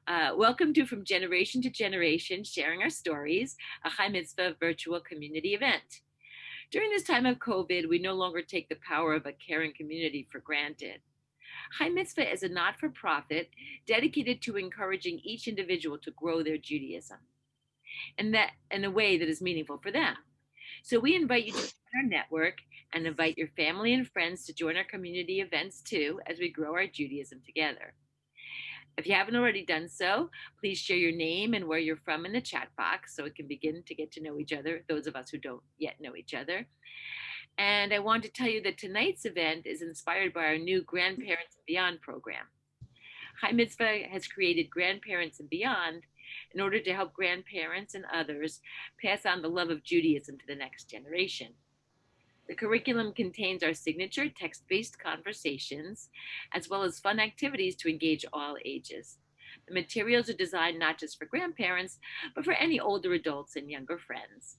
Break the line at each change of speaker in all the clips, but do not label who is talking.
Welcome to From Generation to Generation, Sharing Our Stories, a Chai Mitzvah virtual community event. During this time of COVID, we no longer take the power of a caring community for granted. Chai Mitzvah is a not-for-profit dedicated to encouraging each individual to grow their Judaism, and that in a way that is meaningful for them. So we invite you to join our network and invite your family and friends to join our community events too as we grow our Judaism together. If you haven't already done so, please share your name and where you're from in the chat box so we can begin to get to know each other, those of us who don't yet know each other. And I want to tell you that tonight's event is inspired by our new Grandparents and Beyond program. Chai Mitzvah has created Grandparents and Beyond in order to help grandparents and others pass on the love of Judaism to the next generation. The curriculum contains our signature text-based conversations, as well as fun activities to engage all ages. The materials are designed not just for grandparents, but for any older adults and younger friends.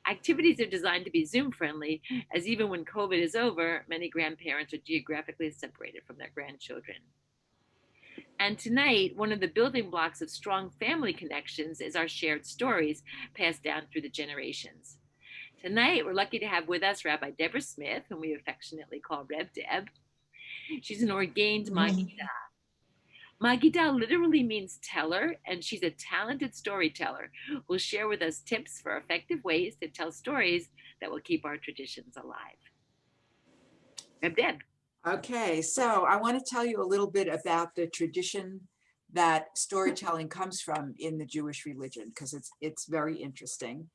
Activities are designed to be Zoom-friendly, as even when COVID is over, many grandparents are geographically separated from their grandchildren. And tonight, one of the building blocks of strong family connections is our shared stories passed down through the generations. Tonight, we're lucky to have with us Rabbi Deborah Smith, whom we affectionately call Reb Deb. She's an ordained Magidah. Magidah literally means teller, and she's a talented storyteller who will share with us tips for effective ways to tell stories that will keep our traditions alive. Reb Deb.
Okay, so I want to tell you a little bit about the tradition that storytelling comes from in the Jewish religion, because it's very interesting.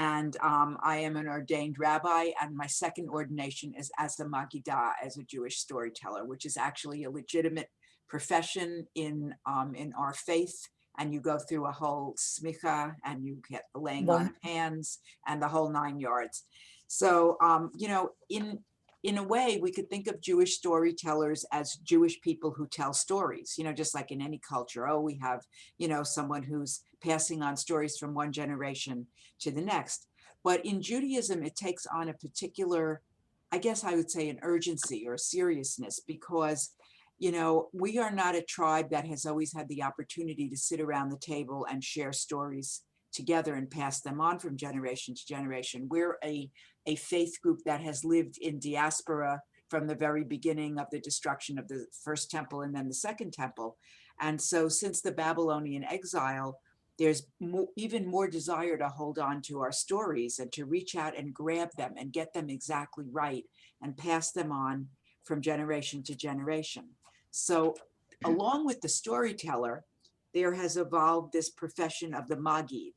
And I am an ordained rabbi, and my second ordination is as a Magidah, as a Jewish storyteller, which is actually a legitimate profession in our faith. And you go through a whole smicha, and you get the laying on of hands and the whole 9 yards. So, in a way, we could think of Jewish storytellers as Jewish people who tell stories, just like in any culture. Oh, we have, someone who's passing on stories from one generation to the next. But in Judaism, it takes on a particular, I guess I would say, an urgency or seriousness, because, we are not a tribe that has always had the opportunity to sit around the table and share stories together and pass them on from generation to generation. We're a faith group that has lived in diaspora from the very beginning of the destruction of the first temple and then the second temple. And so since the Babylonian exile, there's even more desire to hold on to our stories and to reach out and grab them and get them exactly right and pass them on from generation to generation. So along with the storyteller, there has evolved this profession of the Magid,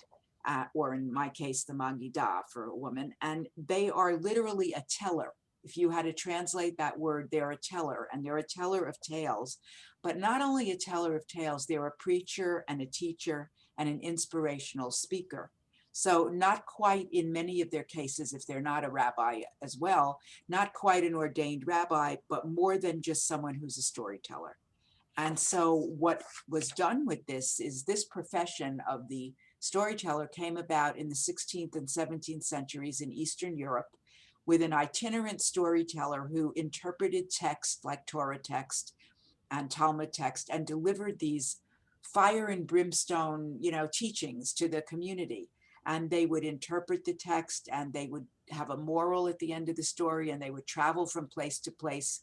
or in my case, the Magidah for a woman, and they are literally a teller. If you had to translate that word, they're a teller, and they're a teller of tales. But not only a teller of tales, they're a preacher and a teacher and an inspirational speaker. So not quite in many of their cases, if they're not a rabbi as well, not quite an ordained rabbi, but more than just someone who's a storyteller. And so what was done with this is this profession of the storyteller came about in the 16th and 17th centuries in Eastern Europe with an itinerant storyteller who interpreted text like Torah text and Talmud text and delivered these fire and brimstone, teachings to the community. And they would interpret the text and they would have a moral at the end of the story, and they would travel from place to place,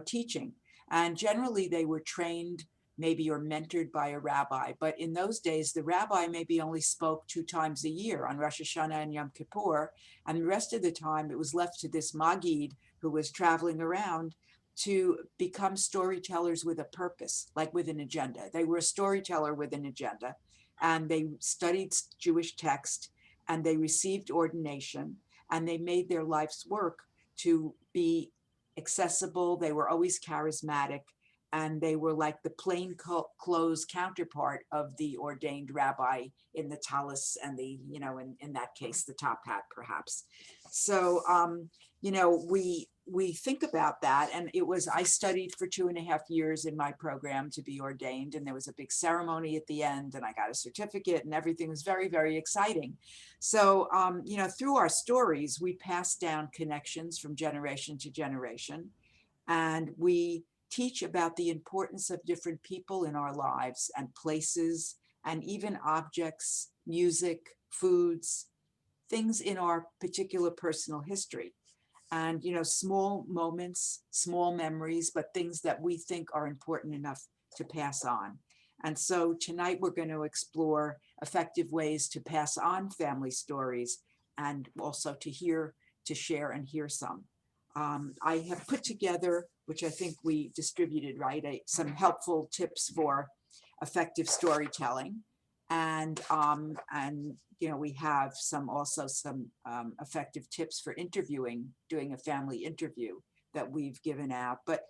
teaching. And generally they were trained maybe or mentored by a rabbi. But in those days, the rabbi maybe only spoke 2 times a year on Rosh Hashanah and Yom Kippur. And the rest of the time it was left to this Magid who was traveling around to become storytellers with a purpose, like with an agenda. They were a storyteller with an agenda, and they studied Jewish text, and they received ordination, and they made their life's work to be accessible. They were always charismatic, and they were like the plain clothes counterpart of the ordained rabbi in the tallis and the, in that case, the top hat, perhaps. So, we think about that. And I studied for 2.5 years in my program to be ordained. And there was a big ceremony at the end, and I got a certificate, and everything was very, very exciting. So, through our stories, we pass down connections from generation to generation. And we teach about the importance of different people in our lives and places and even objects, music, foods, things in our particular personal history. And, small moments, small memories, but things that we think are important enough to pass on. And so tonight we're going to explore effective ways to pass on family stories and also to share and hear some. I have put together, which I think we distributed, right, some helpful tips for effective storytelling. And we have some effective tips for doing a family interview that we've given out. But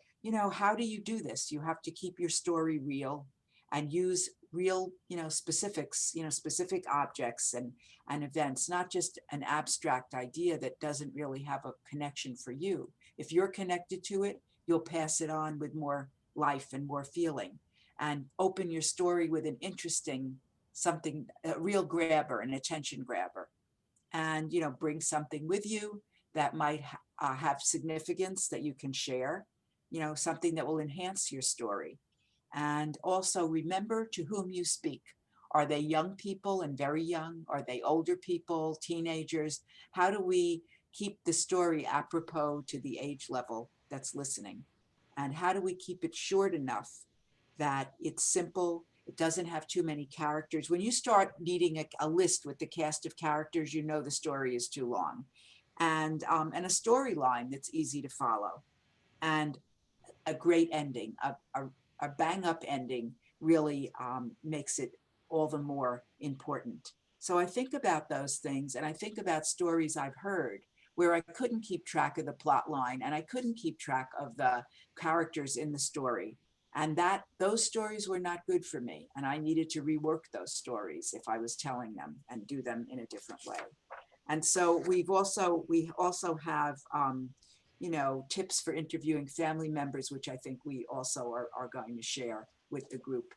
how do you do this? You have to keep your story real and use real specifics, specific objects and events, not just an abstract idea that doesn't really have a connection for you. If you're connected to it, you'll pass it on with more life and more feeling, and open your story with an interesting something, a real grabber, an attention grabber, and bring something with you that might have significance that you can share, something that will enhance your story. And also remember to whom you speak. Are they young people and very young? Are they older people, teenagers? How do we keep the story apropos to the age level that's listening? And how do we keep it short enough that it's simple? It doesn't have too many characters. When you start needing a list with the cast of characters, the story is too long. And a storyline that's easy to follow. And a great ending, a bang up ending really makes it all the more important. So I think about those things, and I think about stories I've heard where I couldn't keep track of the plot line and I couldn't keep track of the characters in the story. And those stories were not good for me. And I needed to rework those stories if I was telling them and do them in a different way. And so we also have tips for interviewing family members, which I think we also are going to share with the group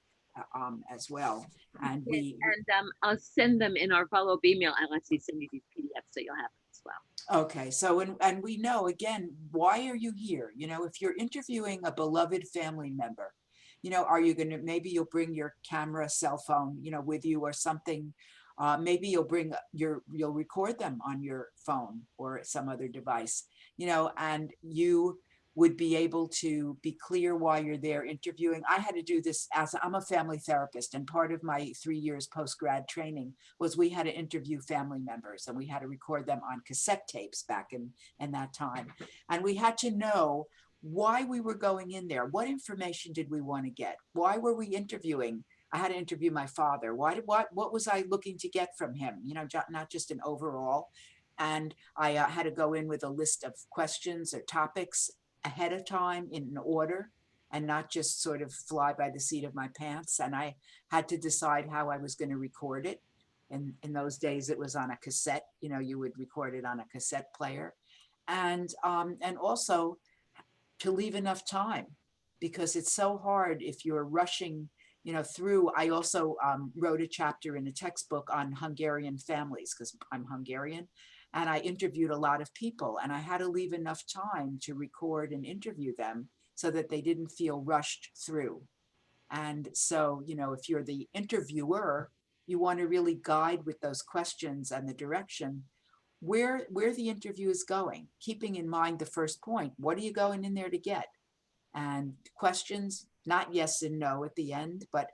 as well. And
I'll send them in our follow-up email. I'll actually send you these PDFs so you'll have them as well.
Okay, so and we know, again, why are you here? If you're interviewing a beloved family member, are you going to, maybe you'll bring your camera, cell phone, with you or something. Maybe you'll record them on your phone or some other device, and you would be able to be clear why you're there interviewing. I had to do this I'm a family therapist, and part of my 3 years post-grad training was we had to interview family members, and we had to record them on cassette tapes back in that time. And we had to know why we were going in there. What information did we want to get? Why were we interviewing? I had to interview my father. What was I looking to get from him? Not just an overall. And I had to go in with a list of questions or topics ahead of time in an order, and not just sort of fly by the seat of my pants. And I had to decide how I was going to record it. And in those days, it was on a cassette. You would record it on a cassette player, and also to leave enough time, because it's so hard if you're rushing through. I also wrote a chapter in a textbook on Hungarian families because I'm Hungarian, and I interviewed a lot of people, and I had to leave enough time to record and interview them so that they didn't feel rushed through. And so, if you're the interviewer, you want to really guide with those questions and the direction where the interview is going, keeping in mind the first point. What are you going in there to get? And questions, not yes and no at the end, but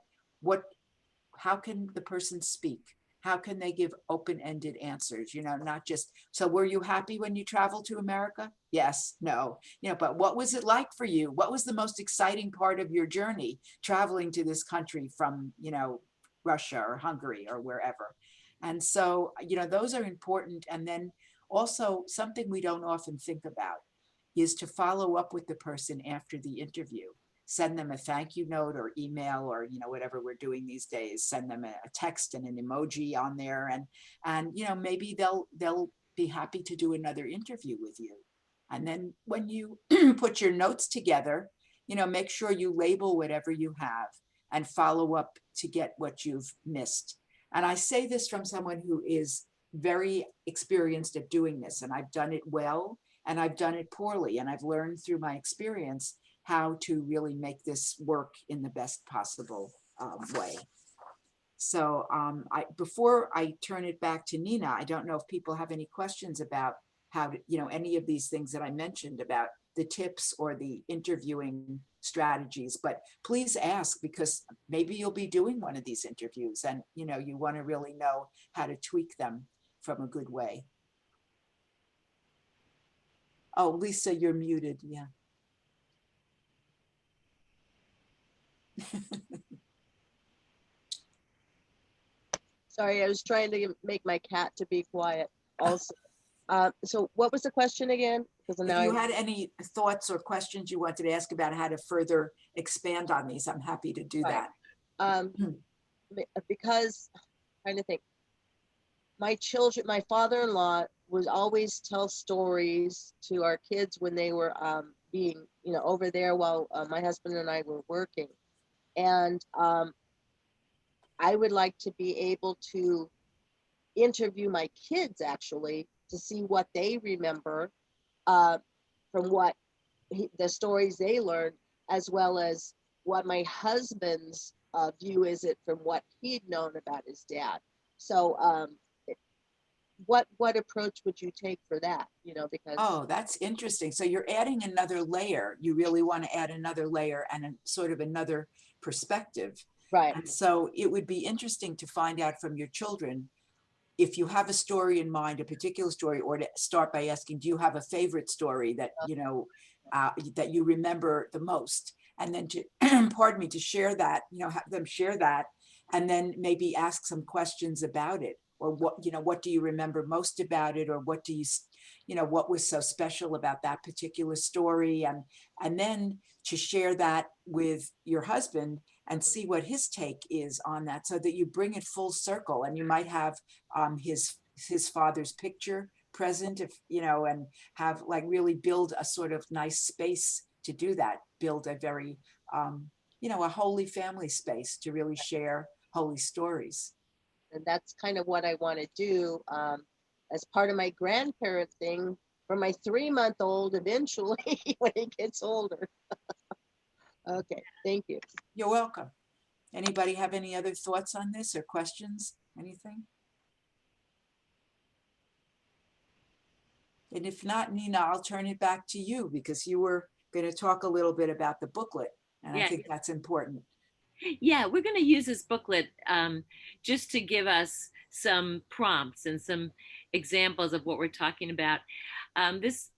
how can the person speak? How can they give open-ended answers? Not just, so were you happy when you traveled to America? Yes, no, but what was it like for you? What was the most exciting part of your journey traveling to this country from, Russia or Hungary or wherever? And so, those are important. And then also something we don't often think about is to follow up with the person after the interview. Send them a thank you note or email, or whatever we're doing these days. Send them a text and an emoji on there, and maybe they'll be happy to do another interview with you. And then when you put your notes together, make sure you label whatever you have and follow up to get what you've missed. And I say this from someone who is very experienced at doing this, and I've done it well and I've done it poorly, and I've learned through my experience how to really make this work in the best possible way. So before I turn it back to Nina, I don't know if people have any questions about how to, any of these things that I mentioned about the tips or the interviewing strategies, but please ask, because maybe you'll be doing one of these interviews and, you want to really know how to tweak them from a good way. Oh, Lisa, you're muted. Yeah.
Sorry, I was trying to make my cat to be quiet also. So what was the question again? Because
If you had any thoughts or questions you wanted to ask about how to further expand on these, I'm happy to do that.
Because I'm trying to think, my father-in-law would always tell stories to our kids when they were being, over there while my husband and I were working. And I would like to be able to interview my kids actually to see what they remember from what the stories they learned, as well as what my husband's view is it from what he'd known about his dad. So what approach would you take for that? Because
oh, that's interesting. So you're adding another layer. You really want to add another layer and sort of another perspective.
Right.
And so it would be interesting to find out from your children if you have a story in mind, a particular story, or to start by asking, do you have a favorite story that, that you remember the most? And then to, pardon me, to share that, have them share that, and then maybe ask some questions about it, or what do you remember most about it? Or what do you, what was so special about that particular story? And then to share that with your husband and see what his take is on that, so that you bring it full circle. And you might have his father's picture present, if and have really build a sort of nice space to do that, build a very a holy family space to really share holy stories.
And that's kind of what I want to do as part of my grandparent thing for my 3-month-old eventually when he gets older. Okay, thank you.
You're welcome. Anybody have any other thoughts on this or questions? Anything? And if not, Nina, I'll turn it back to you, because you were going to talk a little bit about the booklet, and I think that's important.
Yeah, we're going to use this booklet just to give us some prompts and some examples of what we're talking about. This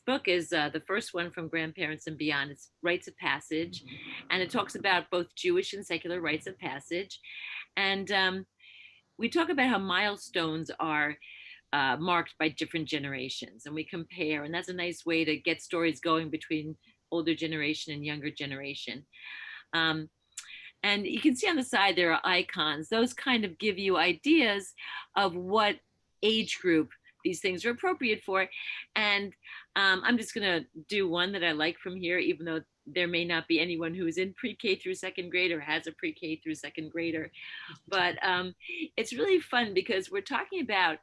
book is the first one from Grandparents and Beyond. It's Rites of Passage, and it talks about both Jewish and secular rites of passage. And we talk about how milestones are marked by different generations, and we compare, and that's a nice way to get stories going between older generation and younger generation. And you can see on the side there are icons. Those kind of give you ideas of what age group these things are appropriate for. And I'm just going to do one that I like from here, even though there may not be anyone who's in pre-K through second grade or has a pre-K through second grader. But it's really fun because we're talking about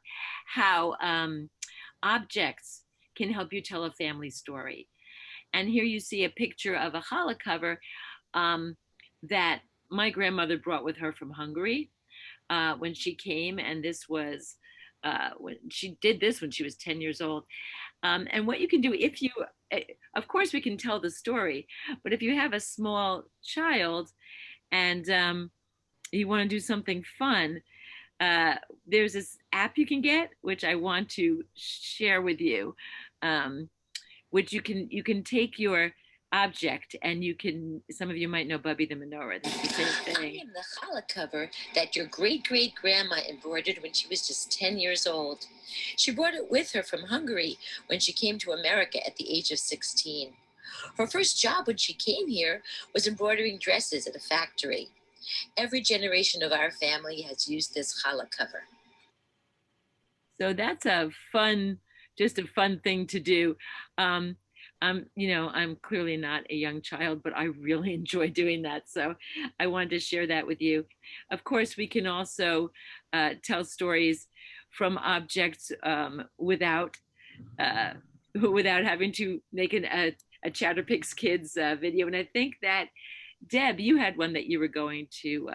how objects can help you tell a family story. And here you see a picture of a challah cover that my grandmother brought with her from Hungary when she came. And this was when she did this when she was 10 years old. And what you can do, if you, of course, we can tell the story, but if you have a small child and you want to do something fun, there's this app you can get, which I want to share with you, which you can take your object and you can, some of you might know Bubby the Menorah. This is the same thing.
I am the challah cover that your great-great-grandma embroidered when she was just 10 years old. She brought it with her from Hungary when she came to America at the age of 16. Her first job when she came here was embroidering dresses at a factory. Every generation of our family has used this challah cover.
So that's a fun, just a fun thing to do. I'm clearly not a young child, but I really enjoy doing that. So I wanted to share that with you. Of course, we can also tell stories from objects without having to make a a Chatterpix Kids video. And I think that, Deb, you had one that you were going to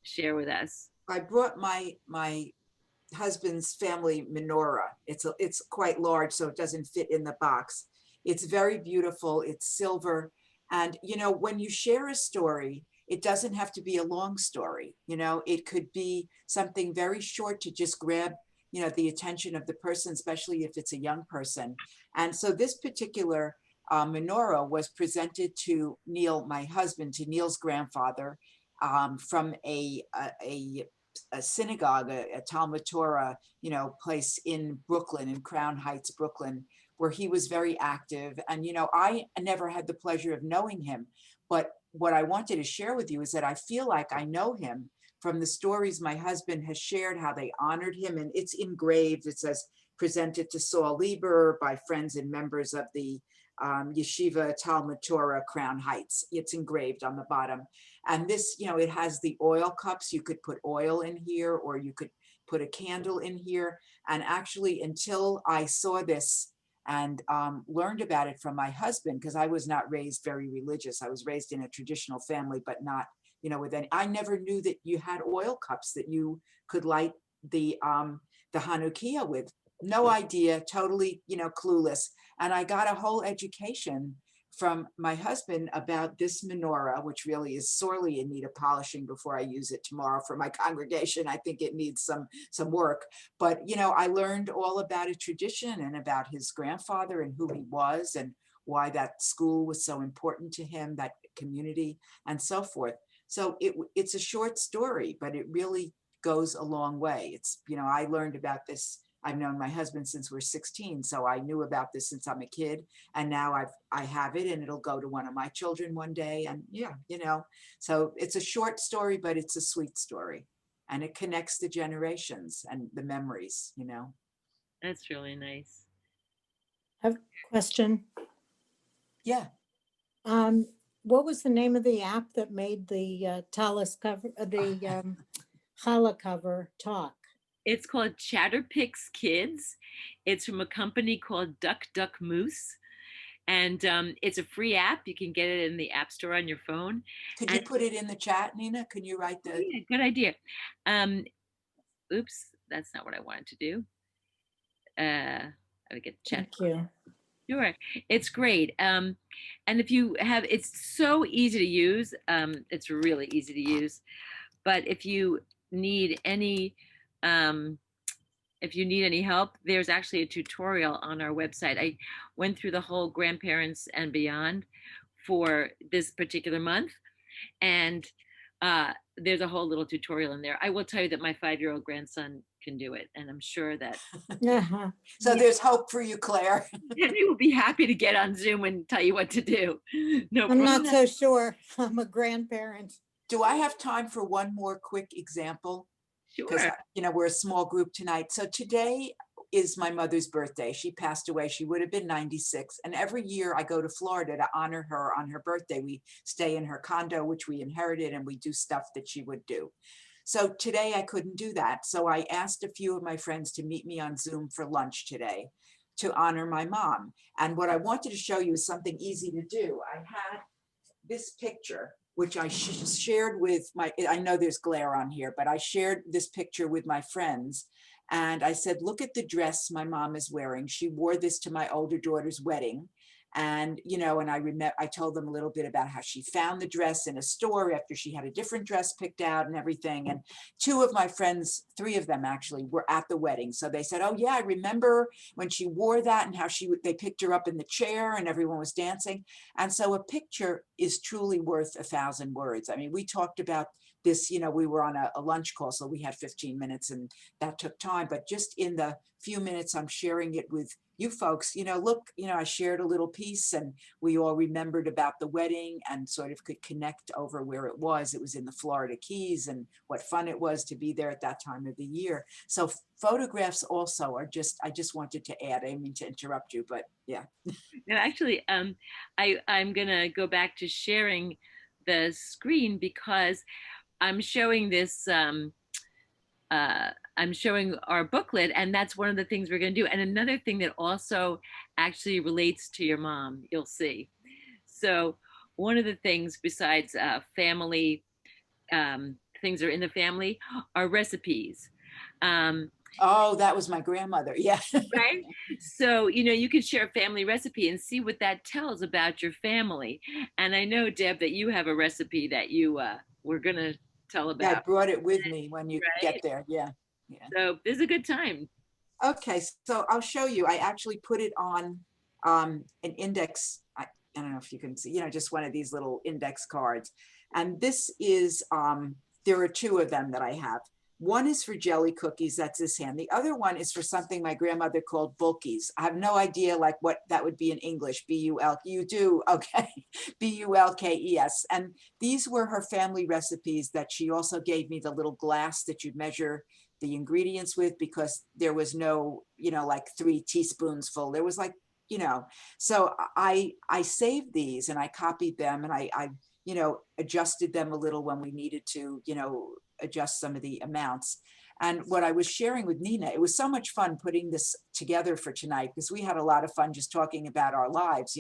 share with us.
I brought my husband's family menorah. It's quite large, so it doesn't fit in the box. It's very beautiful. It's silver. And, you know, when you share a story, it doesn't have to be a long story. You know, it could be something very short to just grab, you know, the attention of the person, especially if it's a young person. And so this particular menorah was presented to Neil, my husband, to Neil's grandfather, from a synagogue, a Talmud Torah, you know, place in Brooklyn, in Crown Heights, Brooklyn, where he was very active. And, you know, I never had the pleasure of knowing him, but what I wanted to share with you is that I feel like I know him from the stories my husband has shared, how they honored him. And it's engraved. It says, presented to Saul Lieber by friends and members of the Yeshiva Talmud Torah, Crown Heights. It's engraved on the bottom. And this, you know, it has the oil cups. You could put oil in here, or you could put a candle in here. And actually, until I saw this and learned about it from my husband, because I was not raised very religious. I was raised in a traditional family, but not, you know, with any, I never knew that you had oil cups that you could light the Hanukkah with. No idea, totally, you know, clueless. And I got a whole education from my husband about this menorah, which really is sorely in need of polishing before I use it tomorrow for my congregation. I think it needs some work. But, you know, I learned all about a tradition and about his grandfather and who he was and why that school was so important to him, that community, and so forth. So it's a short story, but it really goes a long way. It's, you know, I learned about this. I've known my husband since we're 16, so I knew about this since I'm a kid, and now I have it, and it'll go to one of my children one day, and yeah, you know, so it's a short story, but it's a sweet story, and it connects the generations and the memories, you know.
That's really nice.
I have a question.
Yeah.
What was the name of the app that made the Talis cover, the challah cover talk?
It's called Chatterpix Kids. It's from a company called Duck Duck Moose. And it's a free app. You can get it in the App Store on your phone.
Could you put it in the chat, Nina? Can you write the?
Yeah, good idea. Oops, that's not what I wanted to do. I would get the chat.
Thank you.
Sure, it's great. And if you have, it's so easy to use. It's really easy to use. But if you need any help, there's actually a tutorial on our website. I went through the whole grandparents and beyond for this particular month, and there's a whole little tutorial in there. I will tell you that my 5-year-old grandson can do it, and I'm sure that
So there's hope for you, Claire.
Henry will be happy to get on Zoom and tell you what to do. No
I'm
problem.
not so sure. I'm a grandparent.
Do I have time for one more quick example? Because,
Sure.
you know, we're a small group tonight. So today is my mother's birthday. She passed away. She would have been 96. And every year I go to Florida to honor her on her birthday. We stay in her condo, which we inherited, and we do stuff that she would do. So today I couldn't do that. So I asked a few of my friends to meet me on Zoom for lunch today to honor my mom. And what I wanted to show you is something easy to do. I had this picture, which I shared with I know there's glare on here, but I shared this picture with my friends. And I said, look at the dress my mom is wearing. She wore this to my older daughter's wedding. And, you know, and I told them a little bit about how she found the dress in a store after she had a different dress picked out and everything. And 2 of my friends, 3 of them actually, were at the wedding. So they said, oh yeah, I remember when she wore that and how they picked her up in the chair and everyone was dancing. And so a picture is truly worth 1,000 words. I mean, we talked about this, you know, we were on a lunch call, so we had 15 minutes and that took time. But just in the few minutes I'm sharing it with you folks, you know, look, you know, I shared a little piece and we all remembered about the wedding and sort of could connect over where it was. It was in the Florida Keys and what fun it was to be there at that time of the year. So photographs also are just, I just wanted to add, I didn't mean to interrupt you, but yeah.
No, actually, I'm gonna go back to sharing the screen because I'm showing this, I'm showing our booklet, and that's one of the things we're going to do. And another thing that also actually relates to your mom, you'll see. So one of the things besides family things that are in the family are recipes.
Oh, that was my grandmother. Yeah.
Right? So, you can share a family recipe and see what that tells about your family. And I know, Deb, that you have a recipe that you were going to tell
Yeah, I
about,
brought it with me when you get
right?
there. Yeah. Yeah.
So this is a good time.
Okay, so I'll show you. I actually put it on an index. I don't know if you can see, just one of these little index cards. And this is, there are two of them that I have. One is for jelly cookies, that's this hand. The other one is for something my grandmother called bulkies. I have no idea like what that would be in English, B-U-L, you do, okay, B-U-L-K-E-S. And these were her family recipes that she also gave me the little glass that you'd measure the ingredients with, because there was no, like 3 teaspoons full. There was like, so I saved these and I copied them, and I adjusted them a little when we needed to, adjust some of the amounts. And what I was sharing with Nina, it was so much fun putting this together for tonight, because we had a lot of fun just talking about our lives.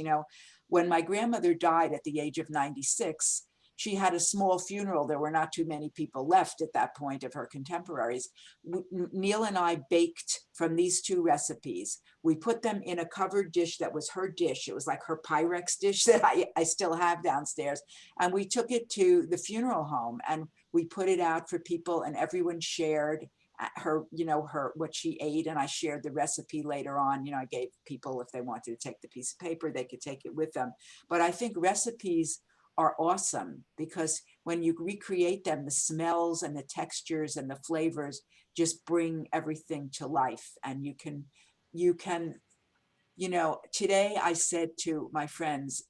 When my grandmother died at the age of 96, she had a small funeral. There were not too many people left at that point of her contemporaries. Neil and I baked from these 2 recipes. We put them in a covered dish that was her dish. It was like her Pyrex dish that I still have downstairs. And we took it to the funeral home and we put it out for people, and everyone shared her, what she ate. And I shared the recipe later on. I gave people, if they wanted to take the piece of paper, they could take it with them. But I think recipes are awesome, because when you recreate them, the smells and the textures and the flavors just bring everything to life. And you can, today I said to my friends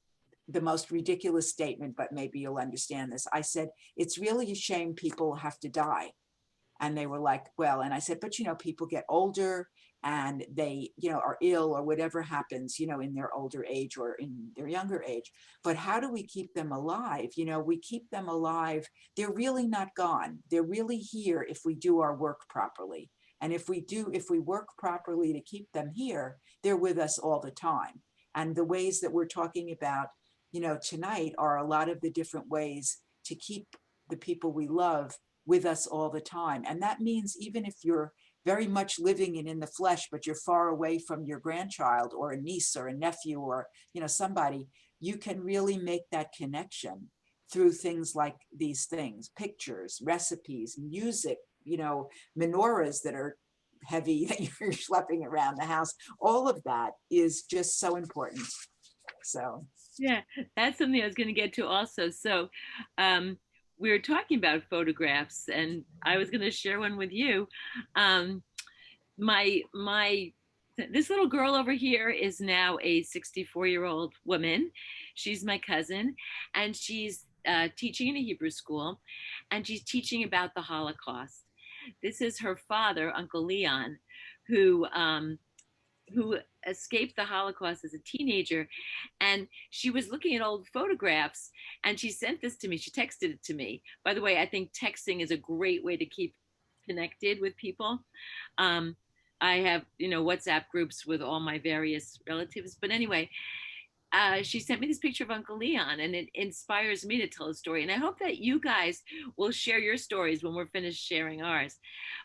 the most ridiculous statement, but maybe you'll understand this. I said, it's really a shame people have to die. And they were like, well, and I said, but people get older and they, are ill or whatever happens, in their older age or in their younger age. But how do we keep them alive? We keep them alive. They're really not gone. They're really here if we do our work properly. And if we work properly to keep them here, they're with us all the time. And the ways that we're talking about, tonight are a lot of the different ways to keep the people we love with us all the time. And that means even if you're very much living and in the flesh, but you're far away from your grandchild or a niece or a nephew or, somebody, you can really make that connection through things like these things, pictures, recipes, music, menorahs that are heavy that you're schlepping around the house. All of that is just so important. So
Yeah, that's something I was going to get to also. So we were talking about photographs, and I was going to share one with you. Um, this little girl over here is now a 64-year-old woman. She's my cousin, and she's teaching in a Hebrew school, and she's teaching about the Holocaust. This is her father, Uncle Leon, who escaped the Holocaust as a teenager. And she was looking at old photographs and she sent this to me. She texted it to me. By the way, I think texting is a great way to keep connected with people. I have, WhatsApp groups with all my various relatives. But anyway, she sent me this picture of Uncle Leon, and it inspires me to tell a story. And I hope that you guys will share your stories when we're finished sharing ours.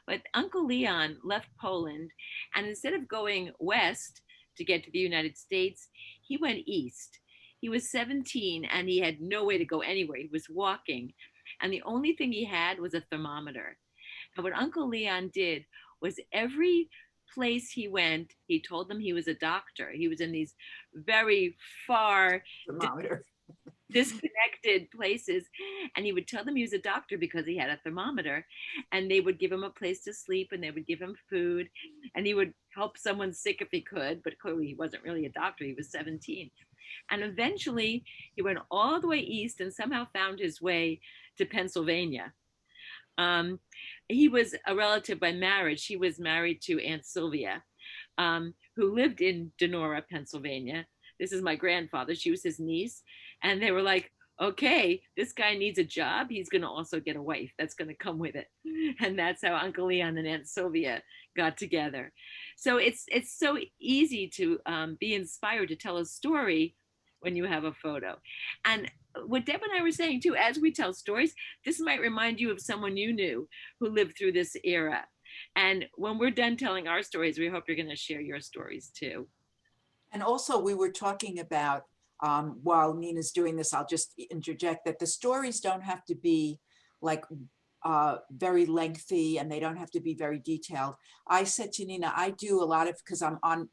But Uncle Leon left Poland, and instead of going west to get to the United States, he went east. He was 17 and he had no way to go anywhere. He was walking, and the only thing he had was a thermometer. And what Uncle Leon did was every place he went, he told them he was a doctor. He was in these very far,
thermometer.
Disconnected places, and he would tell them he was a doctor because he had a thermometer, and they would give him a place to sleep and they would give him food, and he would help someone sick if he could, but clearly he wasn't really a doctor. He was 17. And eventually he went all the way east and somehow found his way to Pennsylvania. He was a relative by marriage. He was married to Aunt Sylvia, who lived in Donora, Pennsylvania. This is my grandfather. She was his niece. And they were like, okay, this guy needs a job. He's going to also get a wife that's going to come with it. And that's how Uncle Leon and Aunt Sylvia got together. So it's so easy to be inspired to tell a story when you have a photo. And what Deb and I were saying too, as we tell stories, this might remind you of someone you knew who lived through this era. And when we're done telling our stories, we hope you're going to share your stories too.
And also we were talking about, while Nina's doing this, I'll just interject that the stories don't have to be like very lengthy, and they don't have to be very detailed. I said to Nina, I do a lot of, because I'm on,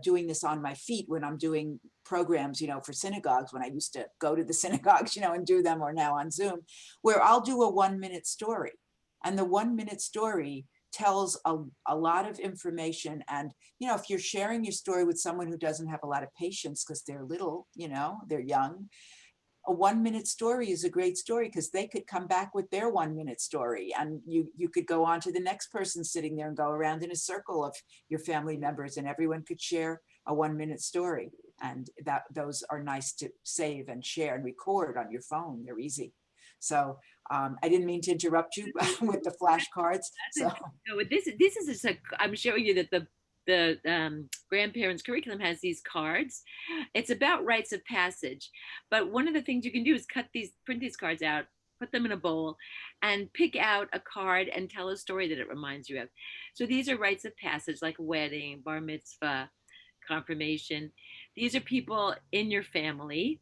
doing this on my feet when I'm doing programs, for synagogues, when I used to go to the synagogues, and do them, or now on Zoom, where I'll do a 1-minute story. And the 1-minute story tells a lot of information. And, if you're sharing your story with someone who doesn't have a lot of patience because they're little, they're young, a 1-minute story is a great story, because they could come back with their 1-minute story, and you could go on to the next person sitting there and go around in a circle of your family members, and everyone could share a 1-minute story. And those are nice to save and share and record on your phone. They're easy. So I didn't mean to interrupt you with the flashcards. So
no, this is just I'm showing you that the grandparents curriculum has these cards. It's about rites of passage, but one of the things you can do is print these cards out, put them in a bowl, and pick out a card and tell a story that it reminds you of. So these are rites of passage, like wedding, bar mitzvah, confirmation. These are people in your family,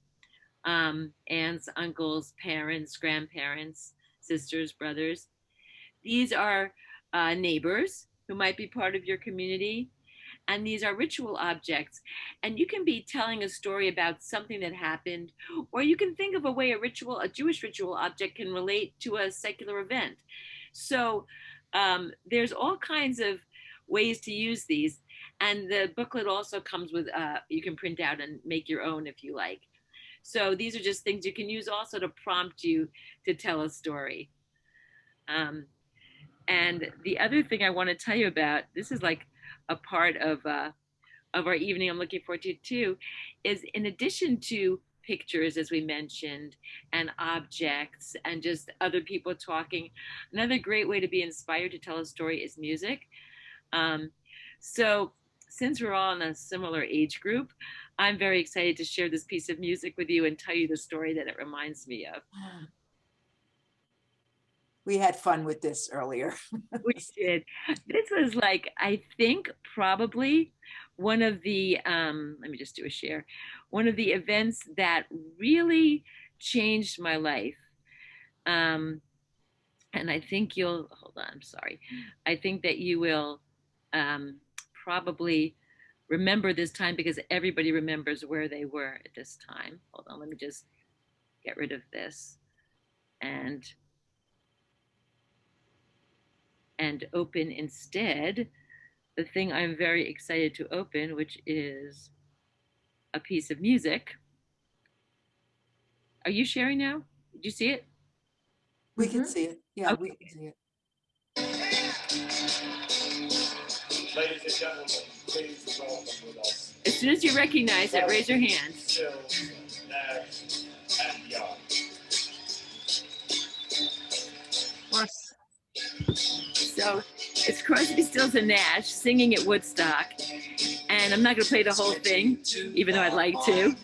aunts, uncles, parents, grandparents, sisters, brothers. These are neighbors who might be part of your community. And these are ritual objects. And you can be telling a story about something that happened, or you can think of a way a Jewish ritual object can relate to a secular event. So there's all kinds of ways to use these. And the booklet also comes with, you can print out and make your own if you like. So these are just things you can use also to prompt you to tell a story. And the other thing I want to tell you about, this is like a part of our evening I'm looking forward to too, is in addition to pictures, as we mentioned, and objects, and just other people talking, another great way to be inspired to tell a story is music. So since we're all in a similar age group, I'm very excited to share this piece of music with you and tell you the story that it reminds me of.
We had fun with this earlier.
We did. This was like, I think probably one of the, let me just do a share, one of the events that really changed my life. And I think hold on, I'm sorry. I think that you will probably remember this time, because everybody remembers where they were at this time. Hold on, let me just get rid of this and open instead the thing I'm very excited to open, which is a piece of music. Are you sharing now? Did you see it?
We can see it. Yeah,
Okay.
we can see it.
Ladies and gentlemen, please welcome with us.
As soon as you recognize it, raise your hand.
Still, Nash, and Young.
So it's Crosby, Stills, and Nash singing at Woodstock. And I'm not going to play the whole thing, even though I'd like to.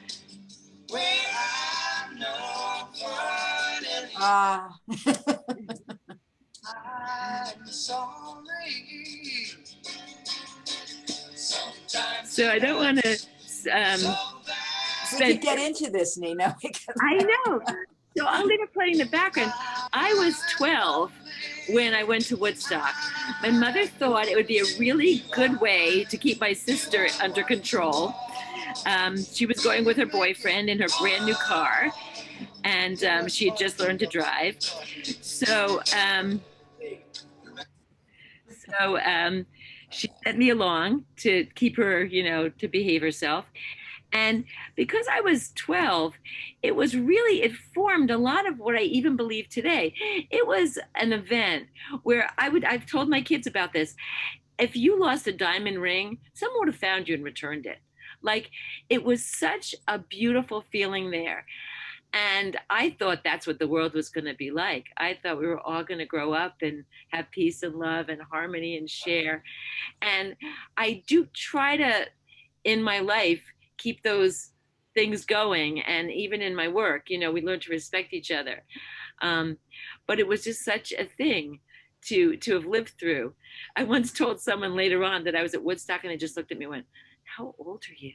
So I don't want to
we could get into this, Nina.
I know. So I'll leave it playing in the background. I was 12 when I went to Woodstock. My mother thought it would be a really good way to keep my sister under control. She was going with her boyfriend in her brand new car, and she had just learned to drive. So she sent me along to keep her, to behave herself. And because I was 12, it formed a lot of what I even believe today. It was an event where I've told my kids about this. If you lost a diamond ring, someone would have found you and returned it. Like, it was such a beautiful feeling there. And I thought that's what the world was going to be like. I thought we were all going to grow up and have peace and love and harmony and share. And I do try to, in my life, keep those things going. And even in my work, you know, we learn to respect each other. But it was just such a thing to have lived through. I once told someone later on that I was at Woodstock, and they just looked at me and went, "How old are you?"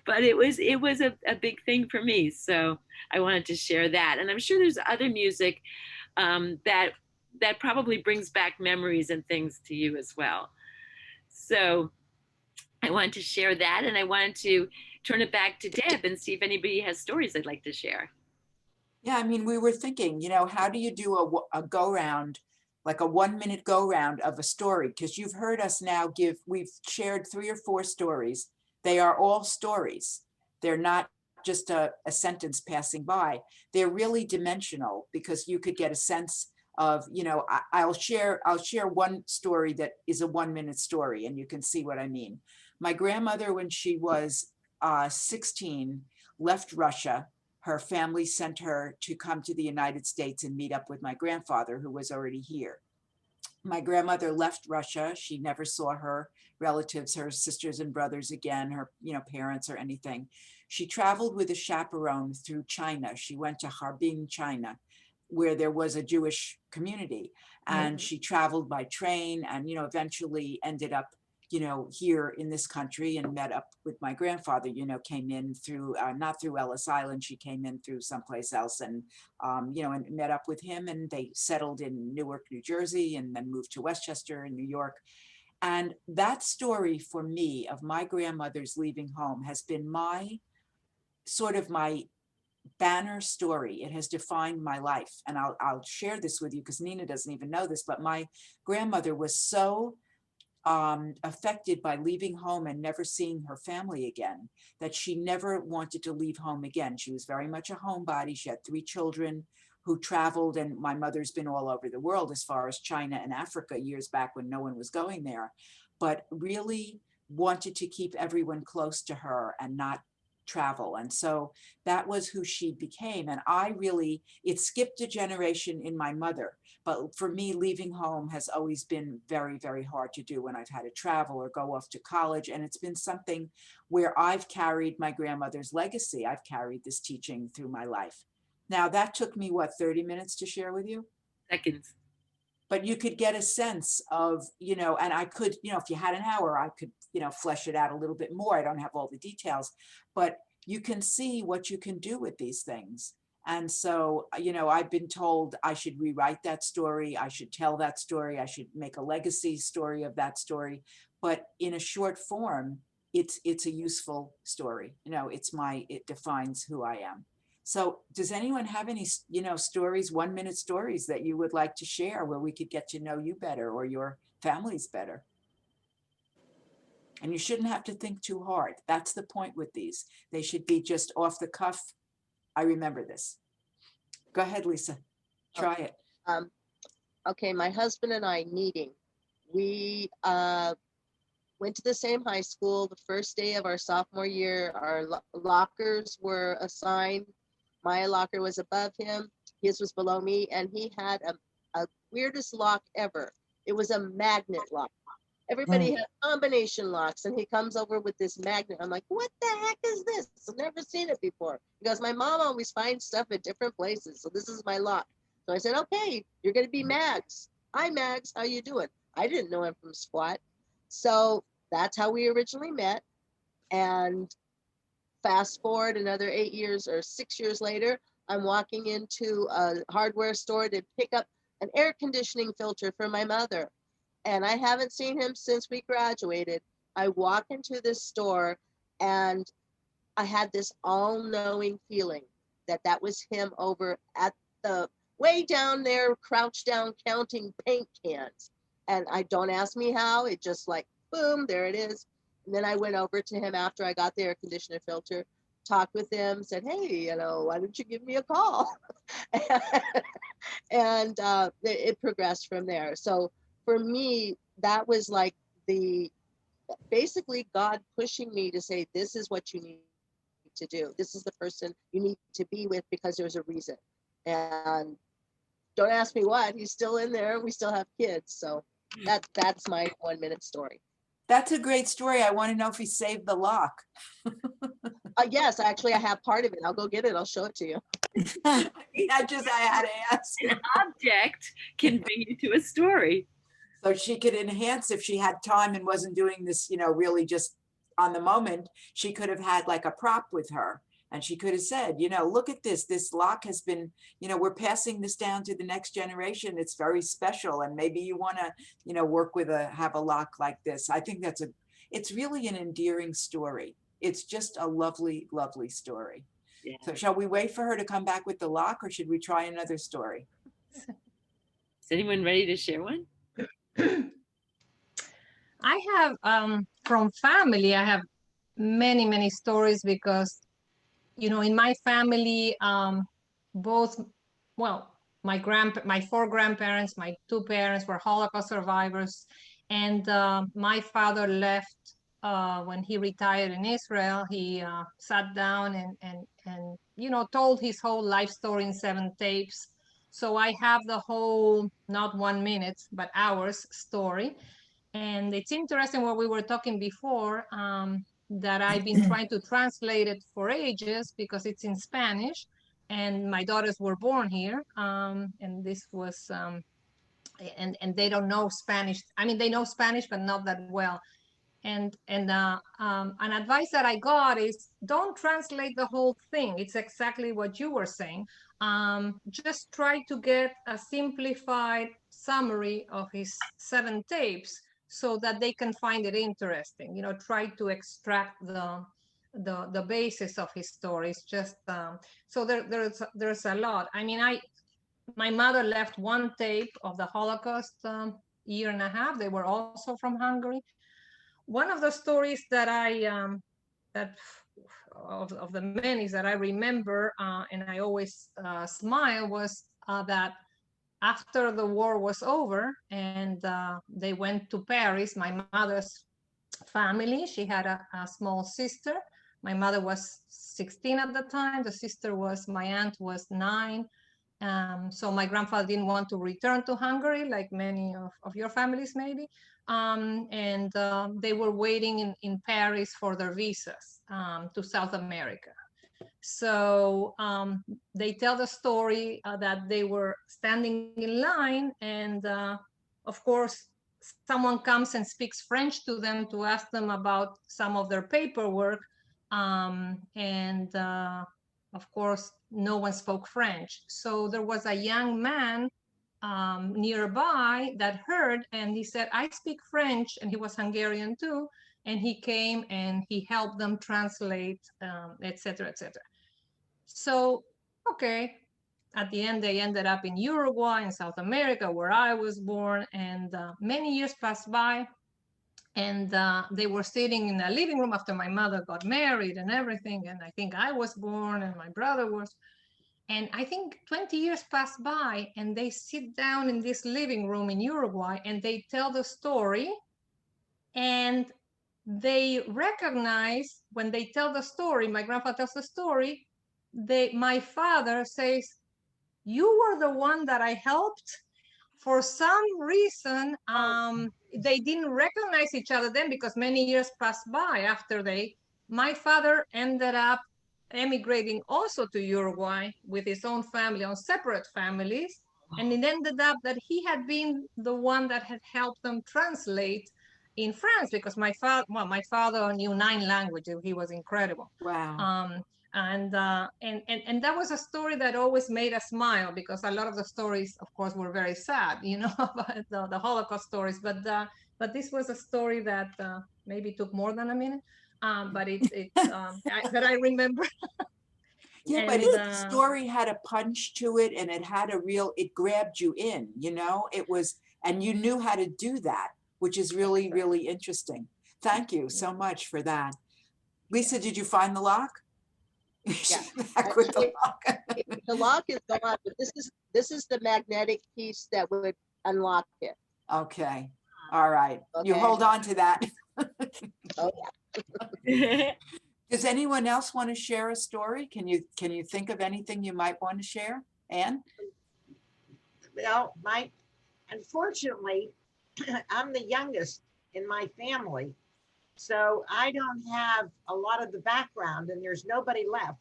But it was a big thing for me. So I wanted to share that. And I'm sure there's other music that probably brings back memories and things to you as well. So I wanted to share that, and I wanted to turn it back to Deb and see if anybody has stories they'd like to share.
Yeah, I mean, we were thinking, how do you do a go round, like a 1 minute go round of a story? Because you've heard us now we've shared 3 or 4 stories. They are all stories. They're not just a sentence passing by. They're really dimensional, because you could get a sense of, I'll share one story that is a 1 minute story, and you can see what I mean. My grandmother, when she was 16, left Russia. Her family sent her to come to the United States and meet up with my grandfather, who was already here. My grandmother left Russia. She never saw her relatives, her sisters and brothers again, her parents or anything. She traveled with a chaperone through China. She went to Harbin, China, where there was a Jewish community. And she traveled by train and, eventually ended up here in this country, and met up with my grandfather, came in through, not through Ellis Island. She came in through someplace else, and, and met up with him, and they settled in Newark, New Jersey, and then moved to Westchester in New York. And that story for me of my grandmother's leaving home has been my banner story. It has defined my life. And I'll share this with you, because Nina doesn't even know this, but my grandmother was so affected by leaving home and never seeing her family again, that she never wanted to leave home again. She was very much a homebody. She had 3 children who traveled, and my mother's been all over the world, as far as China and Africa, years back when no one was going there, but really wanted to keep everyone close to her and not travel. And so that was who she became. And it skipped a generation in my mother. But for me, leaving home has always been very, very hard to do when I've had to travel or go off to college. And it's been something where I've carried my grandmother's legacy. I've carried this teaching through my life. Now, that took me, 30 minutes to share with you?
Seconds.
But you could get a sense of, and I could, if you had an hour, I could, flesh it out a little bit more. I don't have all the details, but you can see what you can do with these things. And so, I've been told I should rewrite that story. I should tell that story. I should make a legacy story of that story. But in a short form, it's a useful story. It defines who I am. So does anyone have any, stories, 1-minute stories that you would like to share, where we could get to know you better or your families better? And you shouldn't have to think too hard. That's the point with these. They should be just off the cuff. I remember this. Go ahead, Lisa. Try it.
Okay, my husband and I meeting. We went to the same high school. The first day of our sophomore year, our lockers were assigned. My locker was above him. His was below me, and he had a weirdest lock ever. It was a magnet lock. Everybody had combination locks, and he comes over with this magnet. I'm like, what the heck is this? I've never seen it before. He goes, my mom always finds stuff at different places, so this is my lock. So I said, okay, you're going to be Mags. Hi, Mags. How you doing? I didn't know him from squat. So that's how we originally met. And fast forward another 8 years or 6 years later, I'm walking into a hardware store to pick up an air conditioning filter for my mother. And I haven't seen him since we graduated. I walk into this store, and I had this all-knowing feeling that was him over at the way down there, crouched down, counting paint cans. And don't ask me how, it just like, boom, there it is. And then I went over to him after I got the air conditioner filter, talked with him, said, hey, why don't you give me a call? And it progressed from there. So for me, that was like basically God pushing me to say, this is what you need to do. This is the person you need to be with, because there's a reason. And don't ask me what, he's still in there. We still have kids. So that's my 1-minute story.
That's a great story. I want to know if he saved the lock.
Yes, actually, I have part of it. I'll go get it. I'll show it to you.
I had to ask.
An object can bring you to a story.
So she could enhance if she had time and wasn't doing this, really just on the moment. She could have had like a prop with her. And she could have said, look at this. This lock has been, we're passing this down to the next generation. It's very special. And maybe you want to, work with have a lock like this. I think it's really an endearing story. It's just a lovely, lovely story.
Yeah.
So shall we wait for her to come back with the lock, or should we try another story?
Is anyone ready to share one?
I have, from family, I have many stories because, in my family, both, my 4 grandparents, my 2 parents were Holocaust survivors. And my father left when he retired in Israel. He sat down and told his whole life story in 7 tapes. So I have the whole, not 1 minute, but hours story. And it's interesting what we were talking before, that I've been trying to translate it for ages because it's in Spanish and my daughters were born here. And this was, and they don't know Spanish. I mean, they know Spanish, but not that well. And an advice that I got is don't translate the whole thing. It's exactly what you were saying. Just try to get a simplified summary of his 7 tapes so that they can find it interesting. Try to extract the basis of his stories. Just so there's a lot. I mean, my mother left 1 tape of the Holocaust 1.5 years. They were also from Hungary. One of the stories that of the many that I remember, and I always smile, was that after the war was over and they went to Paris, my mother's family, she had a small sister. My mother was 16 at the time. My aunt was 9. So my grandfather didn't want to return to Hungary, like many of your families maybe. And they were waiting in Paris for their visas to South America. So they tell the story that they were standing in line, and of course, someone comes and speaks French to them to ask them about some of their paperwork. And of course, no one spoke French. So there was a young man nearby that heard, and he said, I speak French, and he was Hungarian too. And he came and he helped them translate, etc., etc. So, okay, at the end, they ended up in Uruguay, in South America, where I was born, and many years passed by, and they were sitting in a living room after my mother got married and everything, and I think I was born and my brother was, and I think 20 years passed by, and they sit down in this living room in Uruguay, and they tell the story, and they recognize, when they tell the story, my grandpa tells the story, my father says, you were the one that I helped. For some reason, they didn't recognize each other then, because many years passed by after my father ended up emigrating also to Uruguay with his own family, on separate families. And it ended up that he had been the one that had helped them translate in France, because my father knew 9 languages. He was incredible.
Wow.
And that was a story that always made us smile, because a lot of the stories, of course, were very sad, about the Holocaust stories. But this was a story that maybe took more than a minute, but that I remember.
Yeah,
And,
but the story had a punch to it, and it grabbed you in, it was, and you knew how to do that, which is really, really interesting. Thank you so much for that. Lisa, did you find the lock?
Yeah.
Back with the lock.
The lock is gone, but this is the magnetic piece that would unlock it.
Okay. All right. You
Okay.
hold on to that.
Oh yeah.
Does anyone else want to share a story? Can you think of anything you might want to share, Anne?
Well, unfortunately, I'm the youngest in my family. So I don't have a lot of the background, and there's nobody left.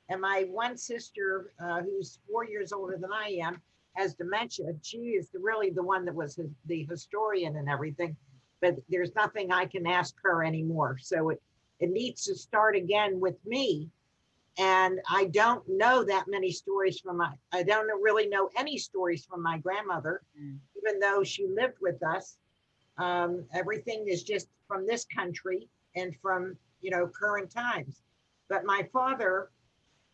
And my one sister, who's 4 years older than I am, has dementia. She is really the one that was the historian and everything, but there's nothing I can ask her anymore. So it needs to start again with me. And I don't know that many stories I don't really know any stories from my grandmother, even though she lived with us. Everything is just from this country and from, current times. But my father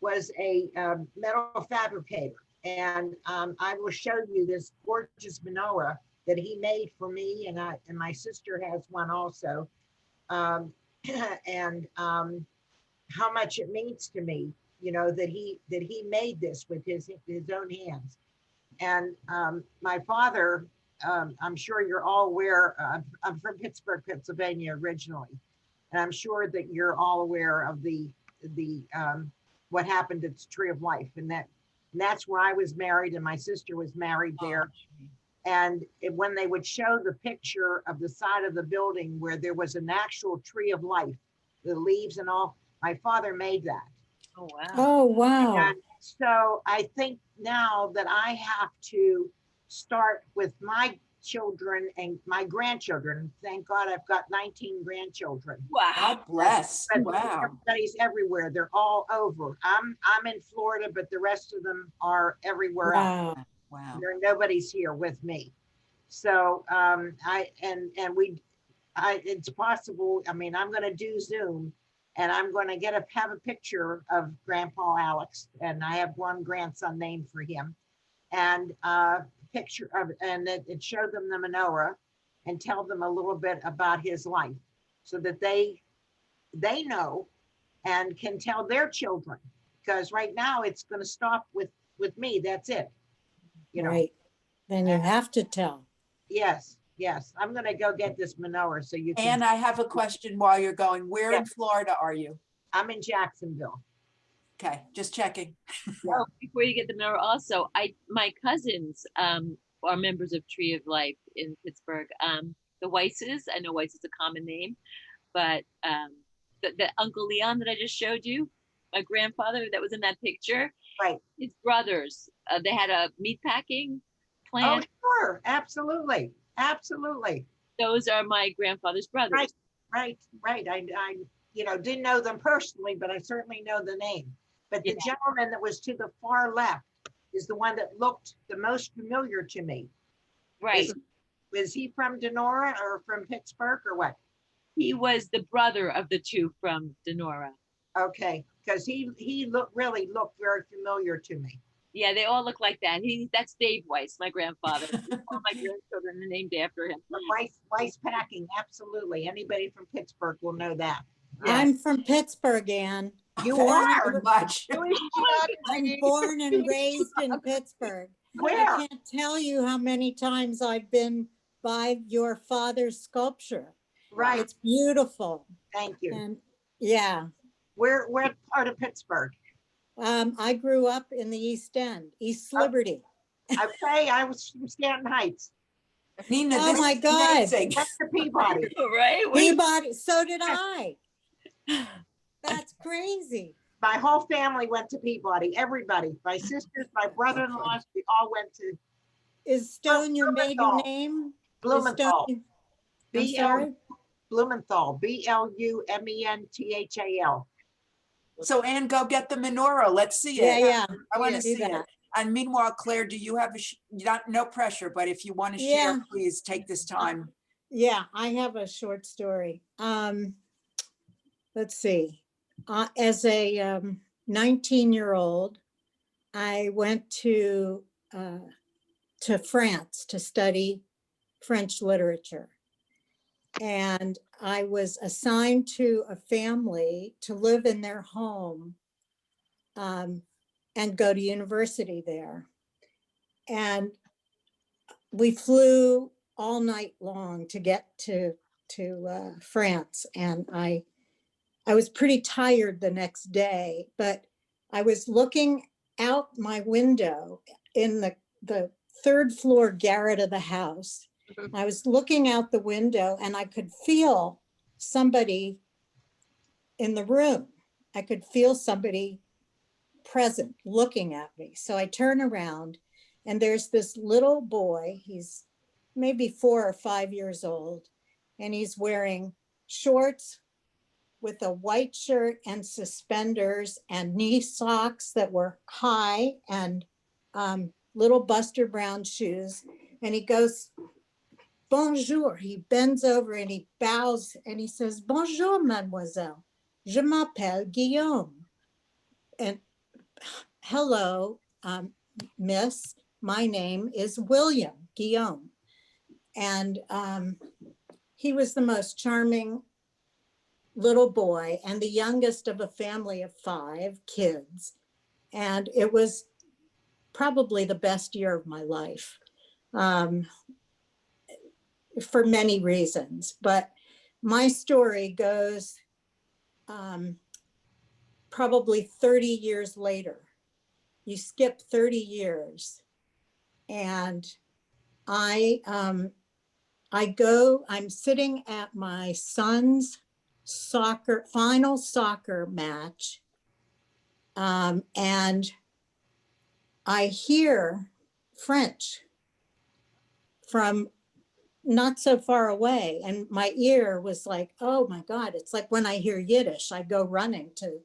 was a metal fabricator. And I will show you this gorgeous menorah that he made for me. And my sister has one also. And how much it means to me, that he made this with his own hands. And my father, I'm sure you're all aware, I'm from Pittsburgh, Pennsylvania originally, and I'm sure that you're all aware of the what happened at the Tree of Life, and that's where I was married, and my sister was married there. And when they would show the picture of the side of the building where there was an actual Tree of Life, the leaves and all, my father made that.
Oh, wow.
Oh, wow.
And so I think now that I have to start with my children and my grandchildren. Thank God I've got 19 grandchildren.
Wow.
God bless.
But
Wow.
everybody's everywhere. They're all over. I'm in Florida, but the rest of them are everywhere else.
Wow.
Wow.
Nobody's here with me. So it's possible. I mean, I'm going to do Zoom, and I'm going to have a picture of Grandpa Alex, and I have one grandson named for him, and picture of, and it showed them the menorah, and tell them a little bit about his life, so that they know and can tell their children. Because right now it's going to stop with me. That's it.
Right. Then you have to tell.
Yes. I'm going to go get this menorah so you can.
And I have a question while you're going. Where in Florida are you?
I'm in Jacksonville.
Okay, just checking.
Oh, before you get the menorah, also, my cousins are members of Tree of Life in Pittsburgh. The Weisses, I know Weiss is a common name, but the Uncle Leon that I just showed you, my grandfather that was in that picture,
right?
His brothers, they had a meatpacking plant.
Oh, sure, absolutely. Those
are my grandfather's brothers.
Right. I didn't know them personally, but I certainly know the name. But the gentleman that was to the far left is the one that looked the most familiar to me.
Right.
Was he from Denora or from Pittsburgh or what?
He was the brother of the two from Denora.
Okay, because he really looked very familiar to me.
Yeah, they all look like that. That's Dave Weiss, my grandfather. All my grandchildren are named after him.
Weiss packing, absolutely. Anybody from Pittsburgh will know that.
I'm from Pittsburgh, Ann.
You are
much.
I'm born and raised in Pittsburgh.
Where?
I can't tell you how many times I've been by your father's sculpture.
Right.
It's beautiful.
Thank you.
And yeah.
Where part of Pittsburgh?
I grew up in the East End, East Liberty.
Okay, I was from Stanton Heights.
Nina,
oh my God.
West to Peabody.
Right?
Peabody, so did I. That's crazy.
My whole family went to Peabody. Everybody, my sisters, my brother-in-laws, we all went to.
Is Stone your maiden name?
Blumenthal. Blumenthal. Blumenthal.
So Ann, go get the menorah. Let's see it.
Yeah.
I want to see it. And meanwhile, Claire, do you have no pressure, but if you want to share, please take this time.
Yeah, I have a short story. Let's see. As a 19-year-old, I went to France to study French literature. And I was assigned to a family to live in their home and go to university there. And we flew all night long to get to France. And I was pretty tired the next day, but I was looking out my window in the third floor garret of the house. I was looking out the window and I could feel somebody in the room. I could feel somebody present looking at me. So I turn around and there's this little boy. He's maybe 4 or 5 years old, and he's wearing shorts with a white shirt and suspenders and knee socks that were high and little Buster Brown shoes. And he goes, bonjour. He bends over and he bows and he says, bonjour, mademoiselle. Je m'appelle Guillaume. And hello, miss, my name is William Guillaume. And he was the most charming little boy and the youngest of a family of 5 kids. And it was probably the best year of my life for many reasons. But my story goes probably 30 years later. You skip 30 years and I'm sitting at my son's final soccer match. And I hear French from not so far away. And my ear was like, oh my God, it's like when I hear Yiddish, I go running to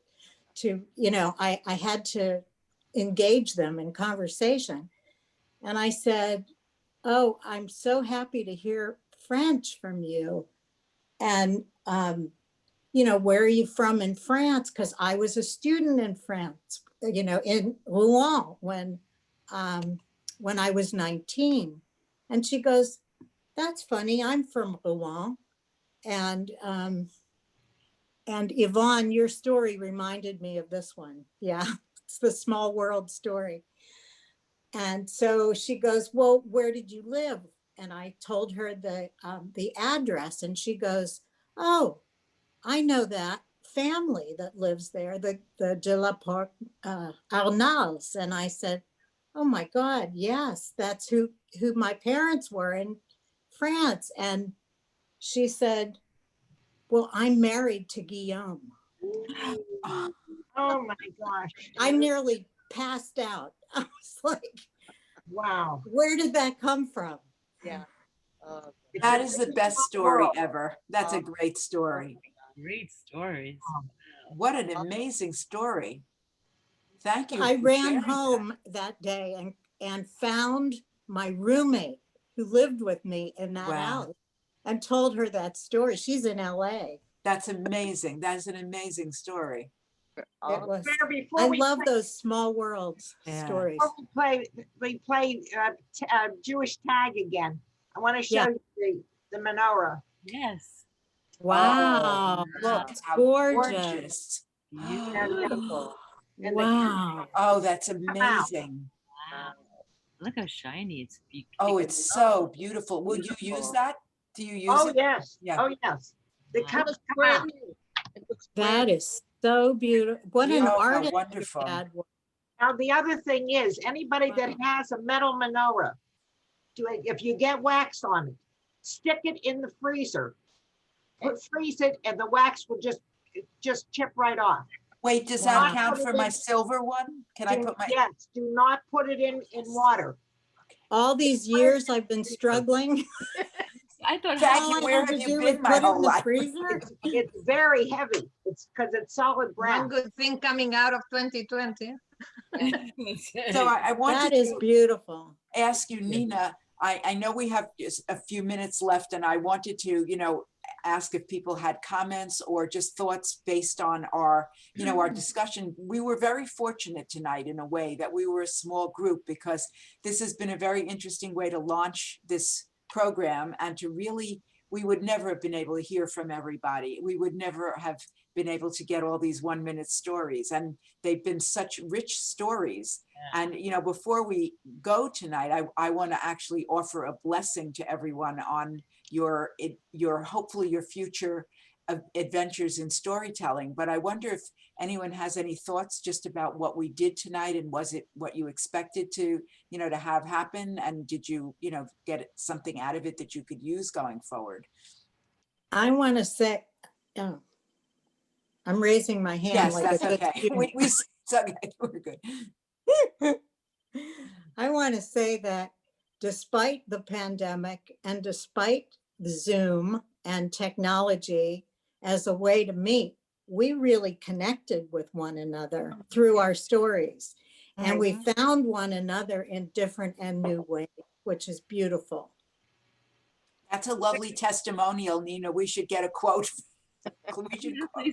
I had to engage them in conversation. And I said, oh, I'm so happy to hear French from you. And, where are you from in France? Because I was a student in France, in Rouen when I was 19. And she goes, that's funny, I'm from Rouen. And Yvonne, your story reminded me of this one. Yeah, it's the small world story. And so she goes, well, where did you live? And I told her the address, and she goes, oh, I know that family that lives there, the de la Porte Arnals. And I said, oh my God, yes, that's who my parents were in France. And she said, well, I'm married to Guillaume.
Oh my gosh.
I nearly passed out. I was like,
Wow.
where did that come from?
Yeah.
That is the best story ever. That's a great story.
Great stories.
What an amazing story. Thank you.
I
for
ran
sharing
home that day and found my roommate who lived with me in that
Wow.
house and told her that story. She's in LA.
That's amazing. That's an amazing story.
It was.
Before
I
we
love
play-
those small worlds stories.
Before we play Jewish tag again. I want to show you the menorah.
Yes.
Wow.
Oh,
It's
how
gorgeous.
Beautiful.
And
Wow.
Oh, that's amazing.
Wow. Look how shiny it's.
Oh, it's so beautiful. Will you use that? Do you use
Oh
it?
yes.
Yeah.
Oh yes. The
Wow.
cups come out.
That is so beautiful. What an
Oh, how
artist
wonderful.
your dad was.
Now the other thing is, anybody that has a metal menorah, if you get wax on it, stick it in the freezer. Freeze it, and the wax will just chip right off.
Wait, does
Wow.
that count for my silver one? Can I put my?
Yes, do not put it in water.
All these years I've been struggling.
I thought
Jackie, where have you been my whole life?
It's very heavy. It's because it's solid
One
brown.
good thing coming out of 2020.
So I wanted
That is
to
beautiful.
ask you, Nina, I know we have just a few minutes left, and I wanted to, ask if people had comments or just thoughts based on our, our discussion. We were very fortunate tonight in a way that we were a small group, because this has been a very interesting way to launch this program, and to really, we would never have been able to hear from everybody. We would never have been able to get all these 1-minute stories, and they've been such rich stories. Yeah. And before we go tonight, I want to actually offer a blessing to everyone on your hopefully your future adventures in storytelling, but I wonder if anyone has any thoughts just about what we did tonight, and was it what you expected to, to have happen? And did you, get something out of it that you could use going forward?
I want to say, oh, I'm raising my hand.
Yes,
like a
that's
good
okay.
student.
It's okay, we're good.
I want to say that despite the pandemic and despite the Zoom and technology as a way to meet, we really connected with one another through our stories. And we found one another in different and new ways, which is beautiful.
That's a lovely testimonial, Nina. We should get a quote.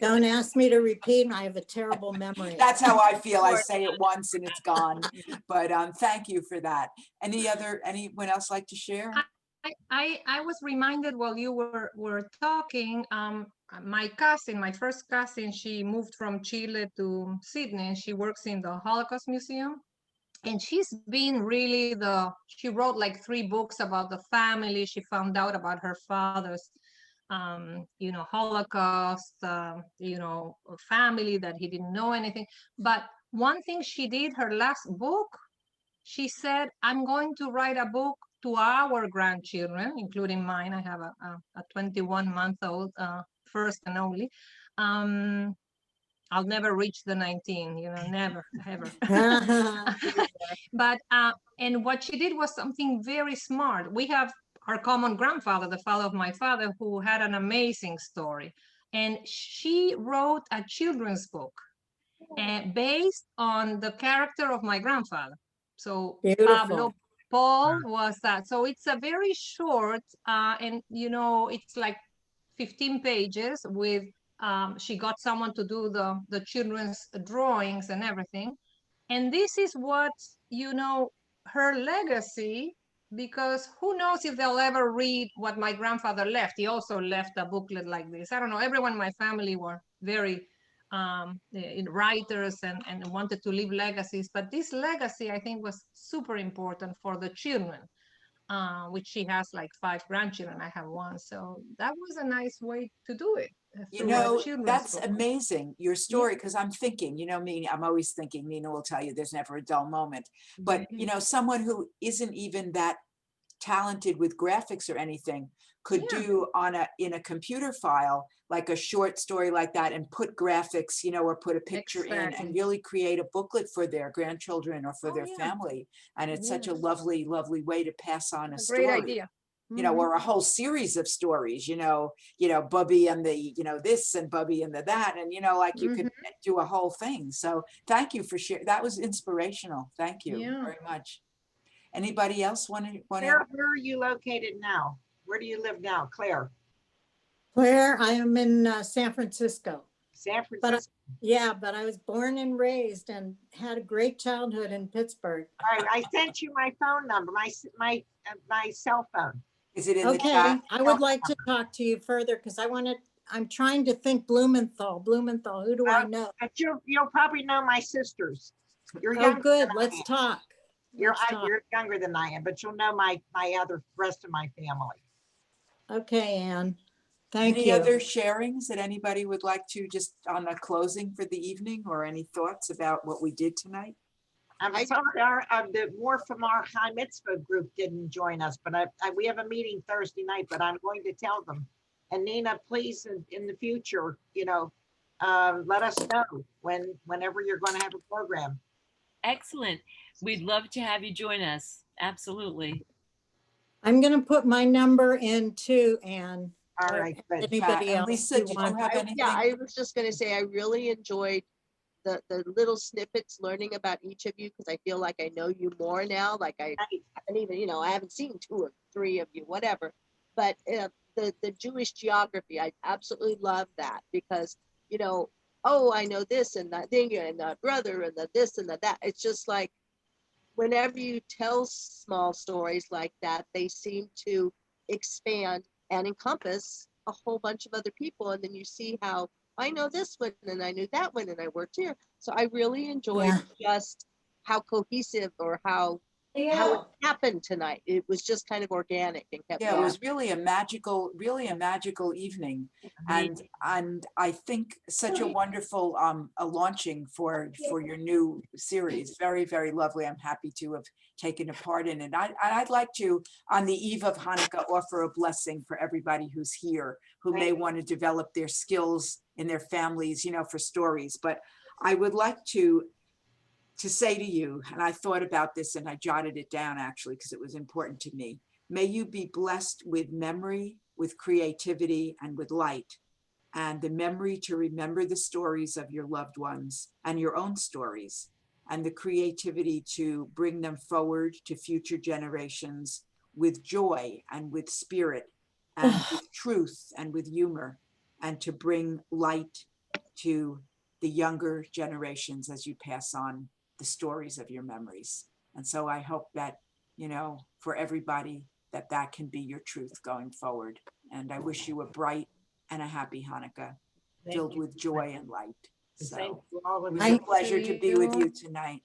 Don't ask me to repeat. I have a terrible memory.
That's how I feel. I say it once and it's gone. But thank you for that. Anyone else like to share?
I was reminded while you were talking, my first cousin, she moved from Chile to Sydney, and she works in the Holocaust Museum. And she's been really she wrote like 3 books about the family. She found out about her father's, Holocaust, family that he didn't know anything. But one thing she did, her last book, she said, I'm going to write a book to our grandchildren, including mine. I have a 21-month-old, first and only. I'll never reach the 19, never, ever. But, and what she did was something very smart. We have our common grandfather, the father of my father, who had an amazing story. And she wrote a children's book based on the character of my grandfather. So Pablo Paul was that. So it's a very short, and it's like 15 pages with, she got someone to do the children's drawings and everything. And this is what, her legacy, because who knows if they'll ever read what my grandfather left. He also left a booklet like this. I don't know, everyone in my family were very writers and wanted to leave legacies, but this legacy I think was super important for the children, which she has like 5 grandchildren. I have 1, so that was a nice way to do it.
That's amazing, your story, because I'm thinking, me, I'm always thinking, Nina will tell you there's never a dull moment, but someone who isn't even that talented with graphics or anything could do in a computer file like a short story like that, and put graphics, or put a picture in, and really create a booklet for their grandchildren or for their family. And it's such a lovely way to pass on a story.
Great idea.
Or a whole series of stories, Bubby and the, this and Bubby and the that, and, like you could do a whole thing. So thank you for sharing. That was inspirational. Thank you very much. Anybody else want to?
Where are you located now? Where do you live now, Claire?
Claire, I am in San Francisco.
San Francisco.
But I was born and raised and had a great childhood in Pittsburgh.
All right, I sent you my phone number, my cell phone.
Is it in the chat?
I would like to talk to you further because I'm trying to think Blumenthal, who do I know?
But you'll probably know my sisters. You're
younger. Oh, good, let's talk.
You're younger than I am, but you'll know my rest of my family.
Okay, Anne. Thank you.
Any other sharings that anybody would like to, just on a closing for the evening, or any thoughts about what we did tonight?
I'm sorry, the more from our High Mitzvah group didn't join us, but we have a meeting Thursday night, but I'm going to tell them. And Nina, please, in the future, let us know whenever you're going to have a program.
Excellent. We'd love to have you join us. Absolutely.
I'm going to put my number in too, Anne.
All right. Good.
Anybody else?
Lisa, did you have anything?
I was just going to say I really enjoyed the little snippets, learning about each of you, because I feel like I know you more now. Like I haven't even, I haven't seen 2 or 3 of you, whatever. But the Jewish geography, I absolutely love that, because, I know this and that thing and that brother and the this and the that. It's just like, whenever you tell small stories like that, they seem to expand and encompass a whole bunch of other people. And then you see how I know this one and I knew that one and I worked here. So I really enjoyed just how cohesive or how how it happened tonight. It was just kind of organic and kept
Yeah, it
going.
was really a magical evening. And I think such a wonderful a launching for your new series. Very, very lovely. I'm happy to have taken a part in it. I'd like to, on the eve of Hanukkah, offer a blessing for everybody who's here, who may want to develop their skills in their families, for stories. But I would like to say to you, and I thought about this and I jotted it down actually because it was important to me. May you be blessed with memory, with creativity, and with light, and the memory to remember the stories of your loved ones and your own stories, and the creativity to bring them forward to future generations with joy and with spirit and with truth and with humor, and to bring light to the younger generations as you pass on the stories of your memories. And so I hope that, for everybody, that can be your truth going forward. And I wish you a bright and a happy Hanukkah filled with joy and light.
Thank
So
you all
it
of
was
you.
a pleasure to be with you tonight.